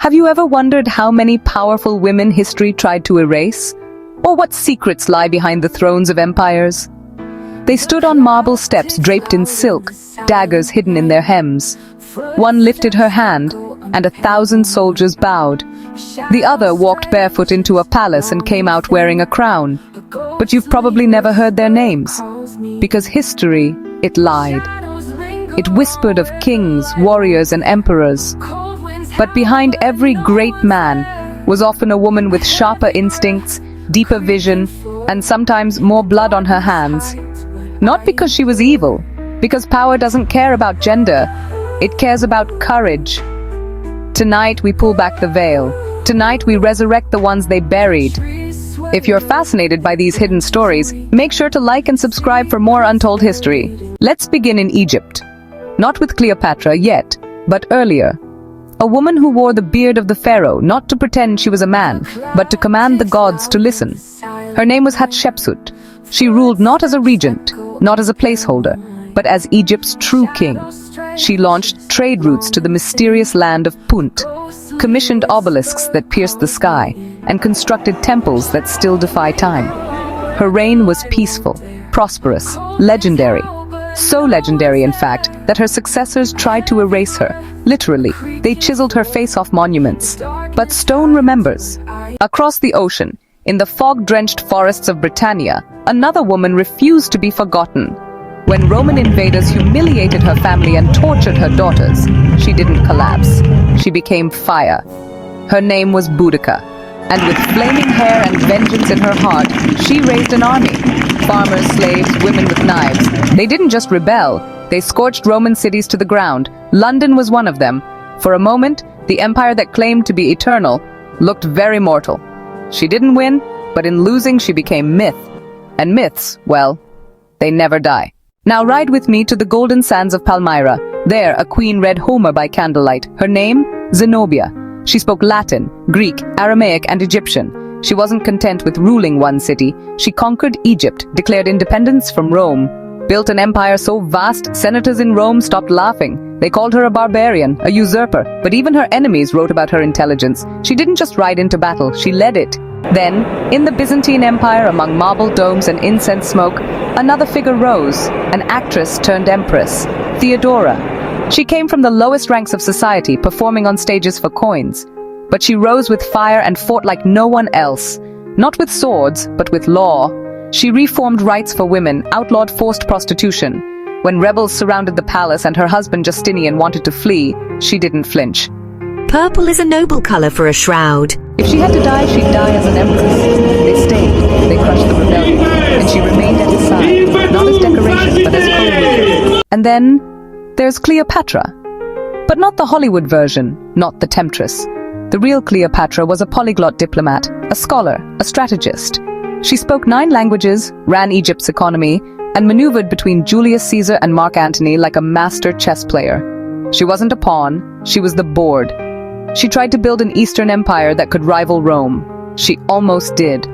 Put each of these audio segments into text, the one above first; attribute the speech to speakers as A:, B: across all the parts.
A: Have you ever wondered how many powerful women history tried to erase? Or what secrets lie behind the thrones of empires? They stood on marble steps draped in silk, daggers hidden in their hems. One lifted her hand, and 1,000 soldiers bowed. The other walked barefoot into a palace and came out wearing a crown. But you've probably never heard their names, because history, it lied. It whispered of kings, warriors, and emperors. But behind every great man was often a woman with sharper instincts, deeper vision, and sometimes more blood on her hands. Not because she was evil, because power doesn't care about gender, it cares about courage. Tonight we pull back the veil. Tonight we resurrect the ones they buried. If you're fascinated by these hidden stories, make sure to like and subscribe for more untold history. Let's begin in Egypt. Not with Cleopatra yet, but earlier. A woman who wore the beard of the pharaoh, not to pretend she was a man, but to command the gods to listen. Her name was Hatshepsut. She ruled not as a regent, not as a placeholder, but as Egypt's true king. She launched trade routes to the mysterious land of Punt, commissioned obelisks that pierced the sky, and constructed temples that still defy time. Her reign was peaceful, prosperous, legendary. So legendary, in fact, that her successors tried to erase her. Literally, they chiseled her face off monuments. But stone remembers. Across the ocean, in the fog-drenched forests of Britannia, another woman refused to be forgotten. When Roman invaders humiliated her family and tortured her daughters, she didn't collapse. She became fire. Her name was Boudica, and with flaming hair and vengeance in her heart, she raised an army. Farmers, slaves, women with knives. They didn't just rebel, they scorched Roman cities to the ground. London was one of them. For a moment, the empire that claimed to be eternal looked very mortal. She didn't win, but in losing she became myth. And myths, well, they never die. Now ride with me to the golden sands of Palmyra. There, a queen read Homer by candlelight. Her name? Zenobia. She spoke Latin, Greek, Aramaic, and Egyptian. She wasn't content with ruling one city. She conquered Egypt, declared independence from Rome, built an empire so vast, senators in Rome stopped laughing. They called her a barbarian, a usurper, but even her enemies wrote about her intelligence. She didn't just ride into battle, she led it. Then, in the Byzantine Empire, among marble domes and incense smoke, another figure rose, an actress turned empress, Theodora. She came from the lowest ranks of society, performing on stages for coins. But she rose with fire and fought like no one else. Not with swords, but with law. She reformed rights for women, outlawed forced prostitution. When rebels surrounded the palace and her husband Justinian wanted to flee, she didn't flinch.
B: Purple is a noble color for a shroud.
A: If she had to die, she'd die as an empress. They stayed, they crushed the rebellion, and she remained at his side, not as decoration, but as co-ruler. And then, there's Cleopatra. But not the Hollywood version, not the temptress. The real Cleopatra was a polyglot diplomat, a scholar, a strategist. She spoke 9 languages, ran Egypt's economy, and maneuvered between Julius Caesar and Mark Antony like a master chess player. She wasn't a pawn, she was the board. She tried to build an Eastern empire that could rival Rome. She almost did.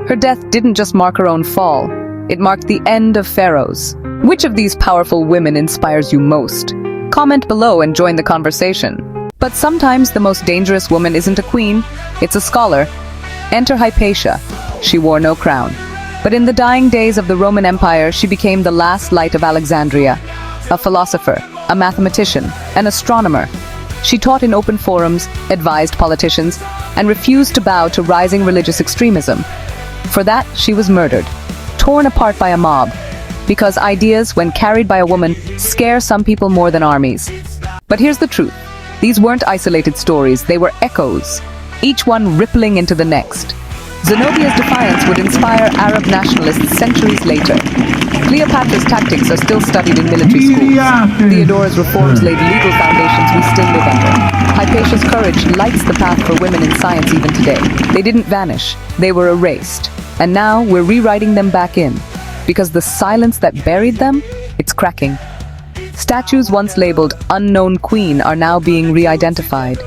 A: Her death didn't just mark her own fall, it marked the end of pharaohs. Which of these powerful women inspires you most? Comment below and join the conversation. But sometimes the most dangerous woman isn't a queen, it's a scholar. Enter Hypatia. She wore no crown. But in the dying days of the Roman Empire, she became the last light of Alexandria. A philosopher, a mathematician, an astronomer. She taught in open forums, advised politicians, and refused to bow to rising religious extremism. For that, she was murdered, torn apart by a mob. Because ideas, when carried by a woman, scare some people more than armies. But here's the truth. These weren't isolated stories, they were echoes, each one rippling into the next. Zenobia's defiance would inspire Arab nationalists centuries later. Cleopatra's tactics are still studied in military schools. Theodora's reforms laid legal foundations we still live under. Hypatia's courage lights the path for women in science even today. They didn't vanish, they were erased. And now we're rewriting them back in. Because the silence that buried them, it's cracking. Statues once labeled Unknown Queen are now being re-identified.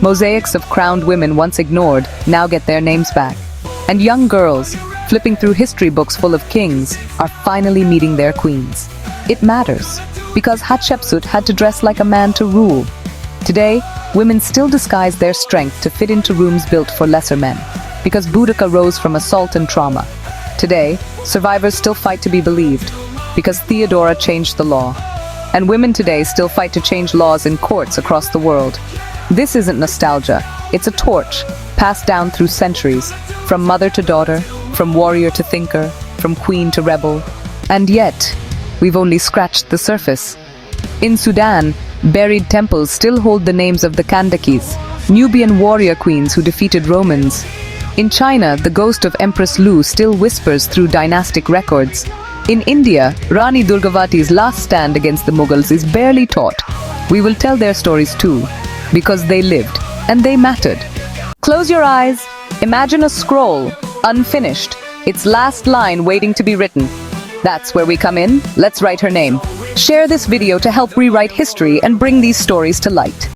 A: Mosaics of crowned women once ignored now get their names back. And young girls, flipping through history books full of kings, are finally meeting their queens. It matters, because Hatshepsut had to dress like a man to rule. Today, women still disguise their strength to fit into rooms built for lesser men, because Boudica rose from assault and trauma. Today, survivors still fight to be believed, because Theodora changed the law. And women today still fight to change laws in courts across the world. This isn't nostalgia, it's a torch, passed down through centuries, from mother to daughter, from warrior to thinker, from queen to rebel. And yet, we've only scratched the surface. In Sudan, buried temples still hold the names of the Kandakis, Nubian warrior queens who defeated Romans. In China, the ghost of Empress Lu still whispers through dynastic records. In India, Rani Durgavati's last stand against the Mughals is barely taught. We will tell their stories too, because they lived, and they mattered. Close your eyes. Imagine a scroll, unfinished, its last line waiting to be written. That's where we come in. Let's write her name. Share this video to help rewrite history and bring these stories to light.